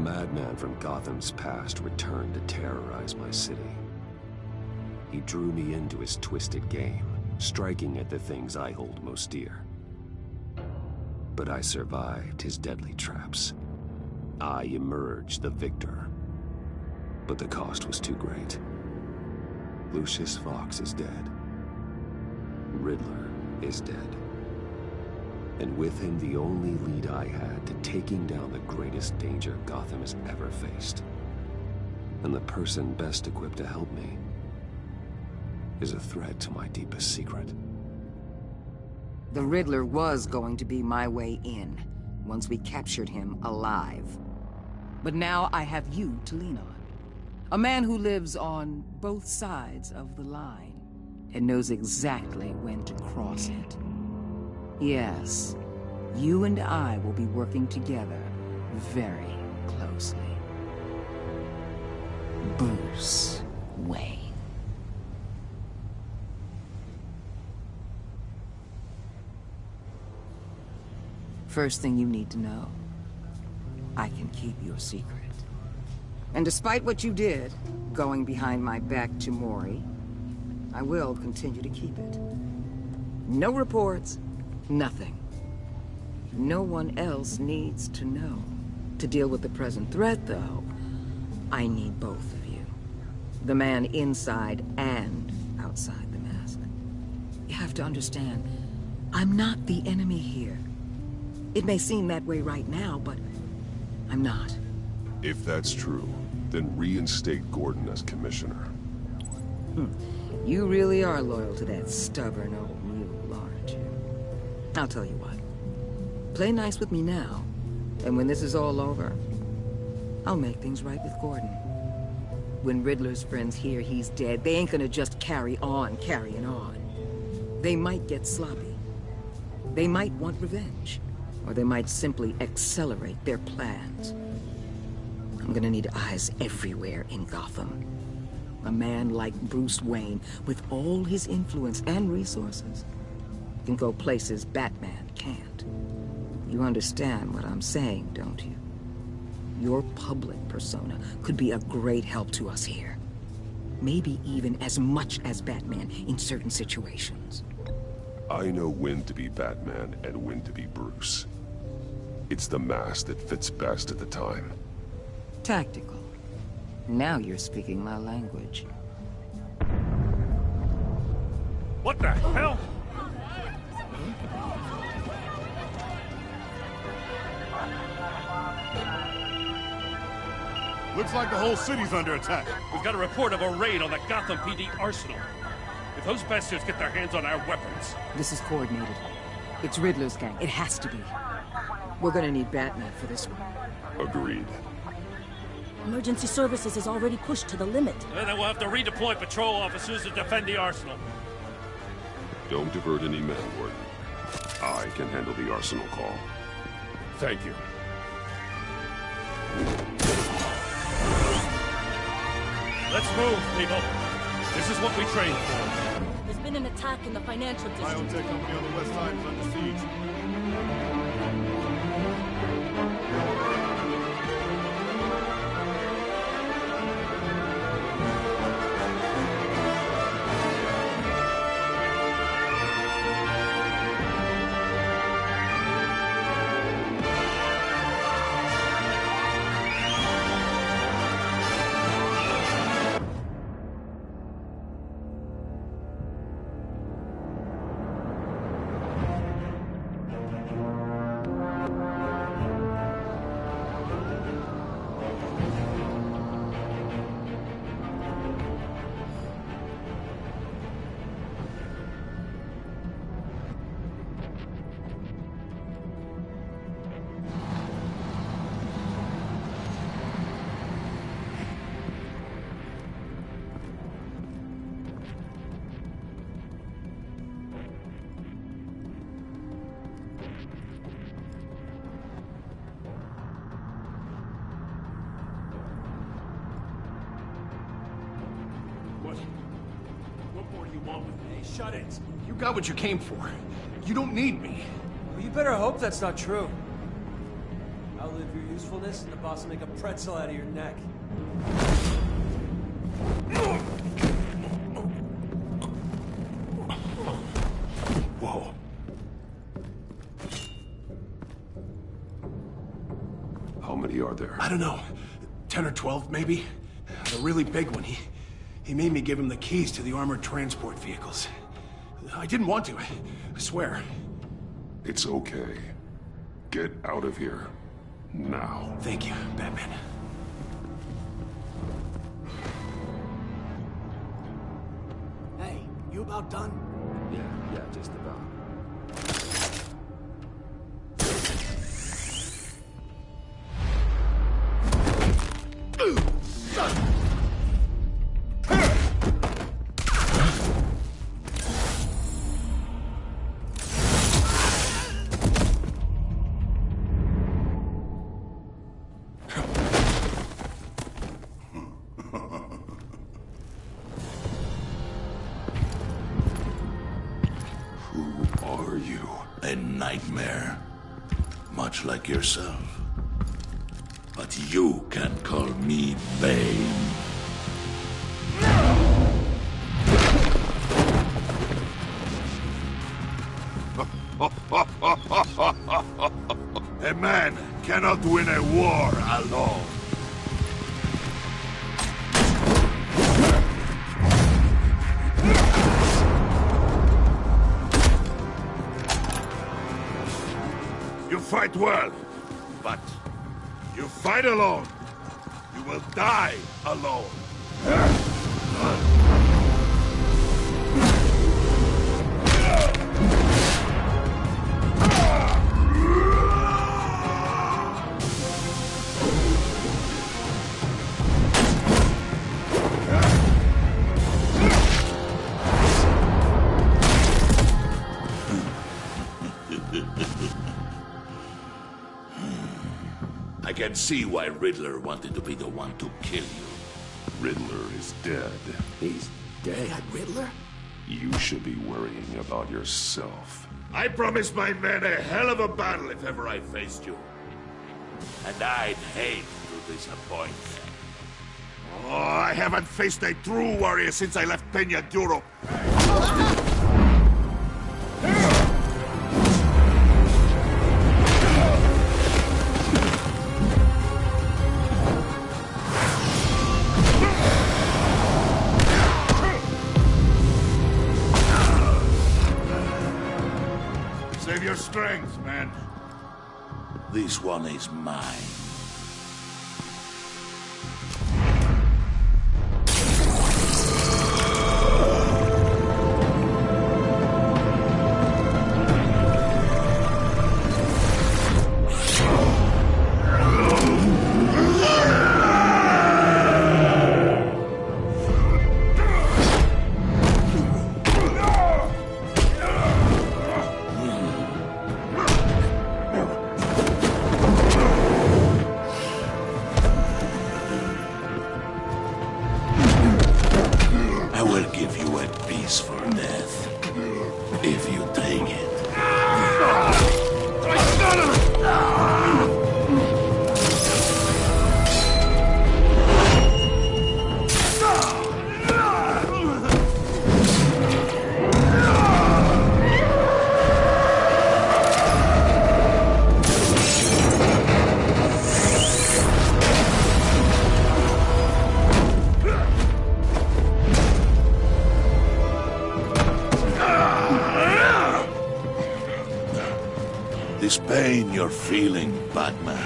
madman from Gotham's past returned to terrorize my city. He drew me into his twisted game, striking at the things I hold most dear. But I survived his deadly traps. I emerged the victor. But the cost was too great. Lucius Fox is dead. Riddler is dead. And with him, the only lead I had to taking down the greatest danger Gotham has ever faced. And the person best equipped to help me is a threat to my deepest secret. The Riddler was going to be my way in, once we captured him alive. But now I have you to lean on. A man who lives on both sides of the line, and knows exactly when to cross it. Yes, you and I will be working together very closely. Bruce Wayne. First thing you need to know, I can keep your secret. And despite what you did, going behind my back to Mori, I will continue to keep it. No reports, nothing. No one else needs to know. To deal with the present threat, though, I need both of you. The man inside and outside the mask. You have to understand, I'm not the enemy here. It may seem that way right now, but I'm not. If that's true, then reinstate Gordon as commissioner. You really are loyal to that stubborn old mule, aren't you? I'll tell you what. Play nice with me now, and when this is all over, I'll make things right with Gordon. When Riddler's friends hear he's dead, they ain't gonna just carry on carrying on. They might get sloppy. They might want revenge. Or they might simply accelerate their plans. I'm gonna need eyes everywhere in Gotham. A man like Bruce Wayne, with all his influence and resources, can go places Batman can't. You understand what I'm saying, don't you? Your public persona could be a great help to us here. Maybe even as much as Batman in certain situations. I know when to be Batman and when to be Bruce. It's the mask that fits best at the time. Tactical. Now you're speaking my language. What the hell? Looks like the whole city's under attack. We've got a report of a raid on the Gotham PD arsenal. If those bastards get their hands on our weapons... This is coordinated. It's Riddler's gang. It has to be. We're gonna need Batman for this one. Agreed. Emergency services is already pushed to the limit. Then we'll have to redeploy patrol officers to defend the arsenal. Don't divert any men, Gordon. I can handle the arsenal call. Thank you. Let's move, people. This is what we trained for. There's been an attack in the financial district. Biotech company on the west side is under siege. What more do you want with me? Shut it. You got what you came for. You don't need me. Well, you better hope that's not true. Outlive your usefulness, and the boss will make a pretzel out of your neck. Whoa. How many are there? I don't know. 10 or 12, maybe? The really big one, he made me give him the keys to the armored transport vehicles. I didn't want to, I swear. It's okay. Get out of here. Now. Thank you, Batman. Hey, you about done? Yeah, just about. Who are you? A nightmare. Much like yourself. But you can call me Bane. A man cannot win a war alone. You fight well, but you fight alone. You will die alone. I can see why Riddler wanted to be the one to kill you. Riddler is dead. He's dead. Riddler? You should be worrying about yourself. I promised my men a hell of a battle if ever I faced you. And I'd hate to disappoint them. Oh, I haven't faced a true warrior since I left Peña Duro. Save your strength, man. This one is mine. I will give you a piece for death, if you take it. This pain you're feeling, Batman.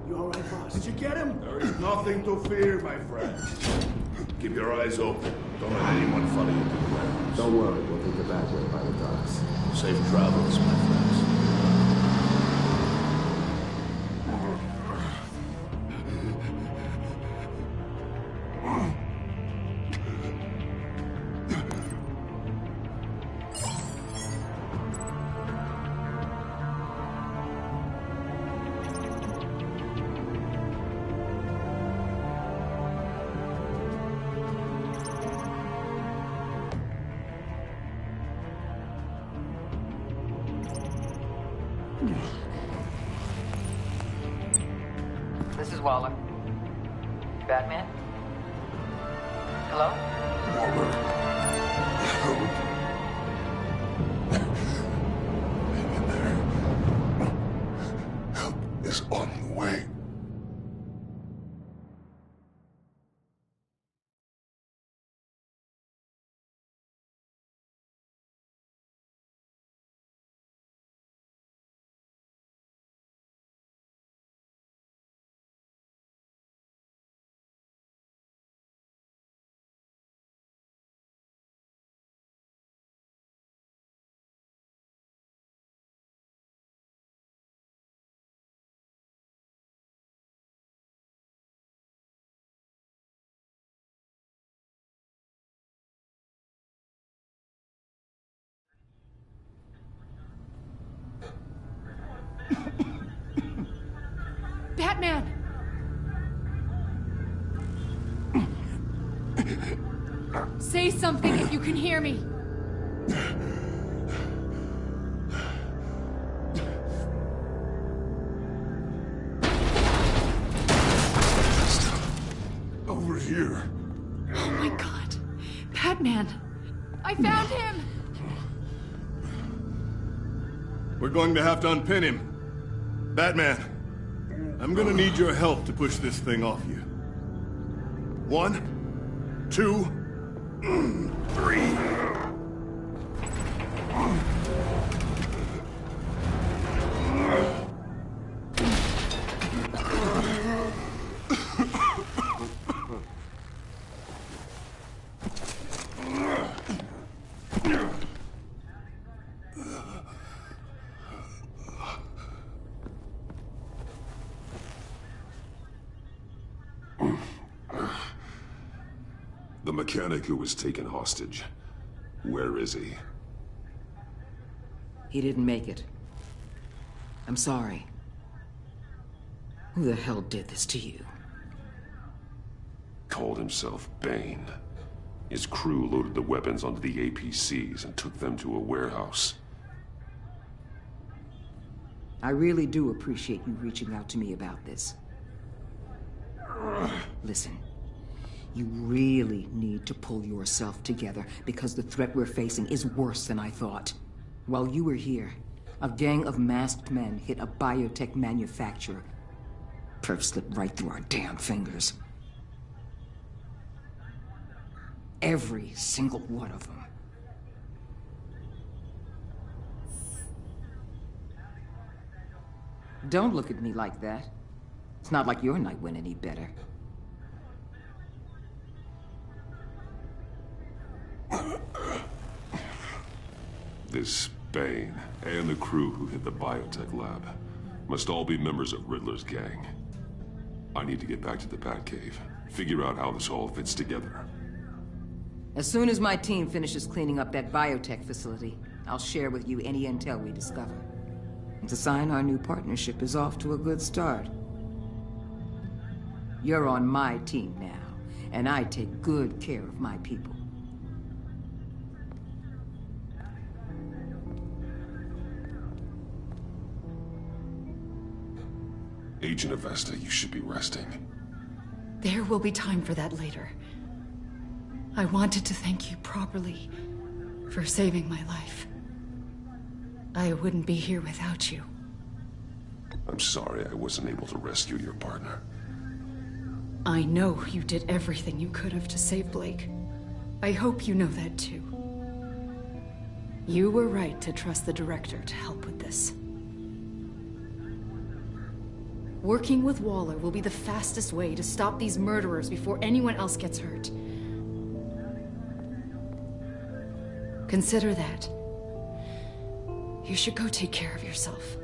You all right, boss? Did you get him? There is nothing to fear, my friend. Keep your eyes open. Don't let anyone follow you to the warehouse. Don't worry, we'll take the back way by the docks. Safe travels, my friends. This is Waller. Batman? Hello? Waller. Hang in there. Help is on the way. Batman! Say something if you can hear me. Over here. Oh my God. Batman! I found him! We're going to have to unpin him. Batman, I'm gonna need your help to push this thing off you. 1, 2, 3. The mechanic who was taken hostage. Where is he? He didn't make it. I'm sorry. Who the hell did this to you? Called himself Bane. His crew loaded the weapons onto the APCs and took them to a warehouse. I really do appreciate you reaching out to me about this. Listen, you really need to pull yourself together because the threat we're facing is worse than I thought. While you were here, a gang of masked men hit a biotech manufacturer. Perf slipped right through our damn fingers. Every single one of them. Don't look at me like that. It's not like your night went any better. This Bane and the crew who hit the biotech lab must all be members of Riddler's gang. I need to get back to the Batcave, figure out how this all fits together. As soon as my team finishes cleaning up that biotech facility, I'll share with you any intel we discover. And to sign our new partnership is off to a good start. You're on my team now, and I take good care of my people. Agent Avesta, you should be resting. There will be time for that later. I wanted to thank you properly for saving my life. I wouldn't be here without you. I'm sorry I wasn't able to rescue your partner. I know you did everything you could have to save Blake. I hope you know that too. You were right to trust the director to help with this. Working with Waller will be the fastest way to stop these murderers before anyone else gets hurt. Consider that. You should go take care of yourself.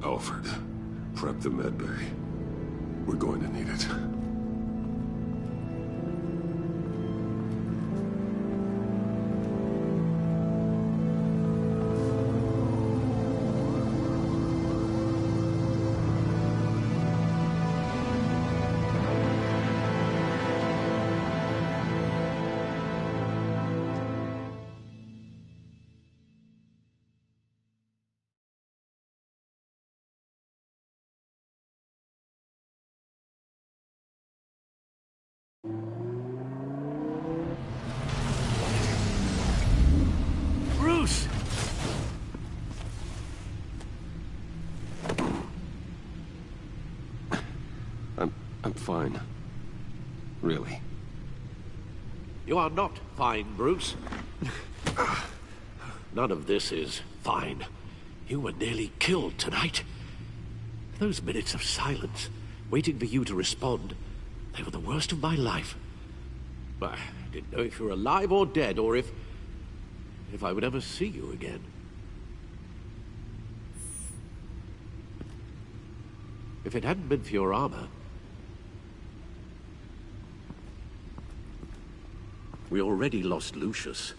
Alfred, prep the med bay. We're going to need it. Bruce! I'm fine. Really. You are not fine, Bruce. None of this is fine. You were nearly killed tonight. Those minutes of silence, waiting for you to respond, they were the worst of my life. I didn't know if you were alive or dead, or if I would ever see you again. If it hadn't been for your armor, we already lost Lucius.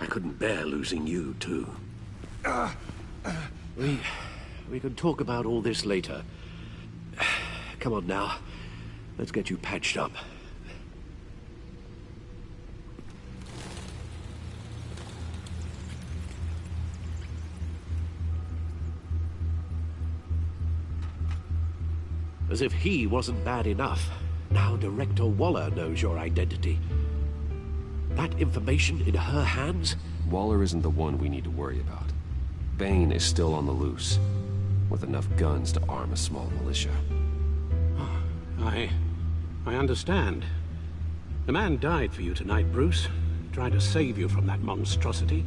I couldn't bear losing you, too. We can talk about all this later. Come on now. Let's get you patched up. As if he wasn't bad enough, now Director Waller knows your identity. That information in her hands? Waller isn't the one we need to worry about. Bane is still on the loose, with enough guns to arm a small militia. I understand. The man died for you tonight, Bruce. Trying to save you from that monstrosity.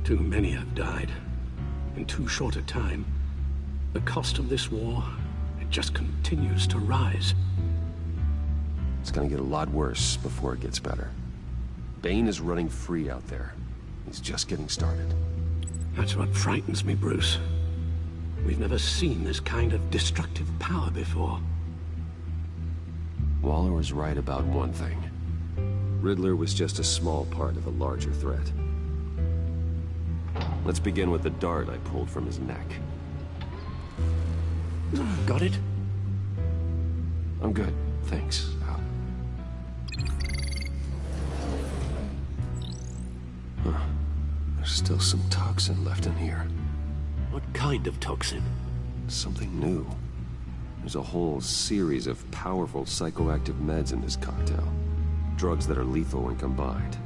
Too many have died. In too short a time. The cost of this war, it just continues to rise. It's gonna get a lot worse before it gets better. Bane is running free out there. He's just getting started. That's what frightens me, Bruce. We've never seen this kind of destructive power before. Waller was right about one thing. Riddler was just a small part of a larger threat. Let's begin with the dart I pulled from his neck. Got it? I'm good, thanks, Al. Huh. There's still some toxin left in here. What kind of toxin? Something new. There's a whole series of powerful psychoactive meds in this cocktail. Drugs that are lethal when combined.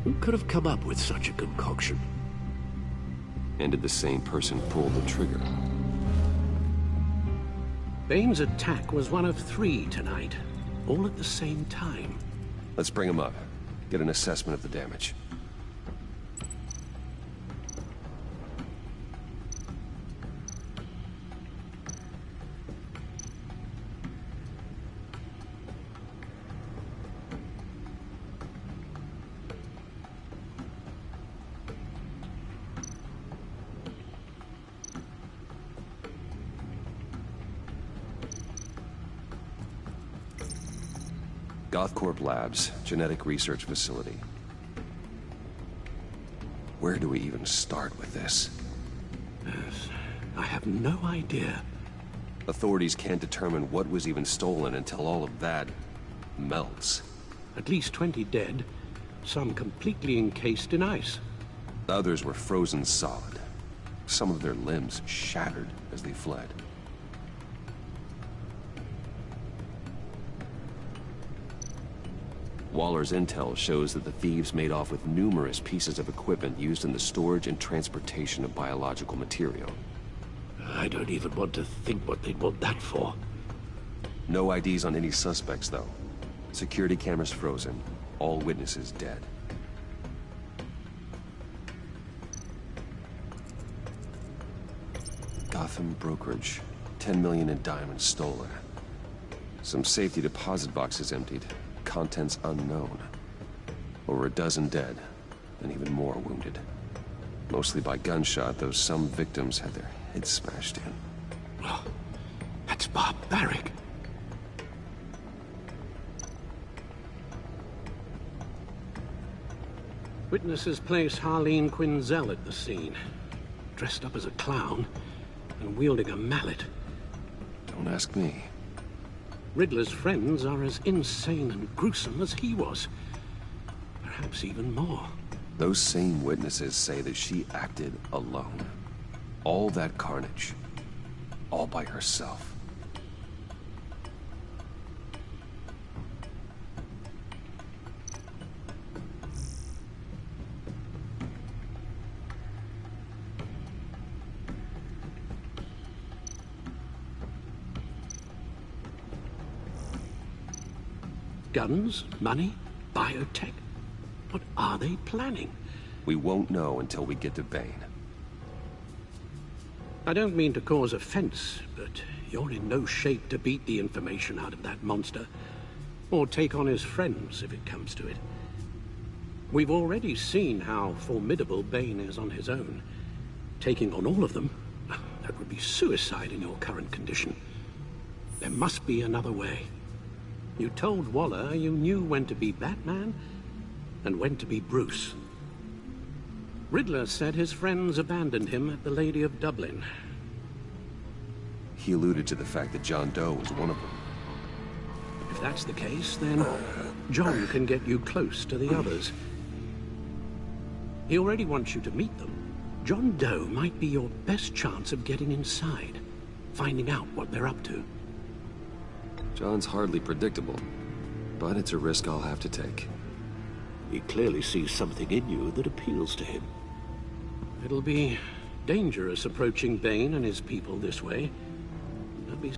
Who could have come up with such a concoction? And did the same person pull the trigger? Bane's attack was one of 3 tonight, all at the same time. Let's bring him up. Get an assessment of the damage. Gothcorp Labs, genetic research facility. Where do we even start with this? Yes, I have no idea. Authorities can't determine what was even stolen until all of that melts. At least 20 dead, some completely encased in ice. Others were frozen solid. Some of their limbs shattered as they fled. Waller's intel shows that the thieves made off with numerous pieces of equipment used in the storage and transportation of biological material. I don't even want to think what they'd want that for. No IDs on any suspects, though. Security cameras frozen. All witnesses dead. Gotham brokerage. 10 million in diamonds stolen. Some safety deposit boxes emptied, contents unknown. Over a dozen dead, and even more wounded. Mostly by gunshot, though some victims had their heads smashed in. Oh, that's barbaric. Witnesses place Harleen Quinzel at the scene, dressed up as a clown and wielding a mallet. Don't ask me. Riddler's friends are as insane and gruesome as he was. Perhaps even more. Those same witnesses say that she acted alone. All that carnage. All by herself. Guns, money, biotech. What are they planning? We won't know until we get to Bane. I don't mean to cause offense, but you're in no shape to beat the information out of that monster. Or take on his friends, if it comes to it. We've already seen how formidable Bane is on his own. Taking on all of them, that would be suicide in your current condition. There must be another way. You told Waller you knew when to be Batman and when to be Bruce. Riddler said his friends abandoned him at the Lady of Dublin. He alluded to the fact that John Doe was one of them. If that's the case, then John can get you close to the others. He already wants you to meet them. John Doe might be your best chance of getting inside, finding out what they're up to. John's hardly predictable, but it's a risk I'll have to take. He clearly sees something in you that appeals to him. It'll be dangerous approaching Bane and his people this way. There'll be